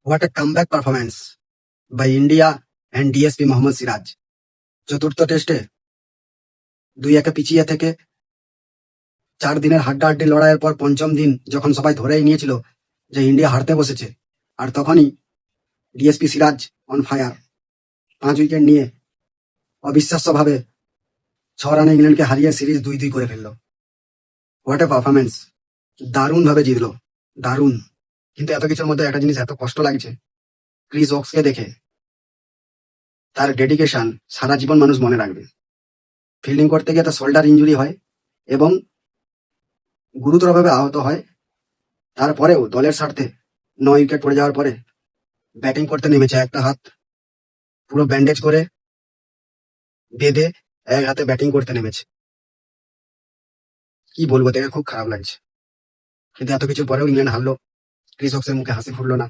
What a comeback performance by India and DSP Mohammad Siraj. চতুর্থ টেস্টে 2-1 পিছিয়ে থেকে 4 দিনের হাড্ডাহাড্ডি লড়াইয়ের পর পঞ্চম দিন যখন সবাই ধরেই নিয়েছিল যে ইন্ডিয়া হারতে বসেছে, আর তখনই DSP Siraj on fire 5 wicket নিয়ে অবিশ্বাস্যভাবে 6 রানে ইংল্যান্ডকে হারিয়ে সিরিজ 2-2 করে ফেললো। What a performance! দারুণ ভাবে জিতলো, দারুণ। কিন্তু এত কিছুর মধ্যে একটা জিনিস এত কষ্ট লাগছে, ক্রিস ওকসকে দেখে। তার ডেডিকেশন সারা জীবন মানুষ মনে রাখবে। ফিল্ডিং করতে গিয়ে তার শোল্ডার ইঞ্জুরি হয় এবং গুরুতরভাবে আহত হয়, তারপরেও দলের স্বার্থে 9 উইকেট পড়ে যাওয়ার পরে ব্যাটিং করতে নেমেছে। একটা হাত পুরো ব্যান্ডেজ করে বেঁধে এক হাতে ব্যাটিং করতে নেমেছে। কি বলবো, দেখে খুব খারাপ লাগছে। কিন্তু এত কিছুর পরেও ইংল্যান্ড হারলো, ক্রিস ওকসের মুখে হাসি ফুটলো না।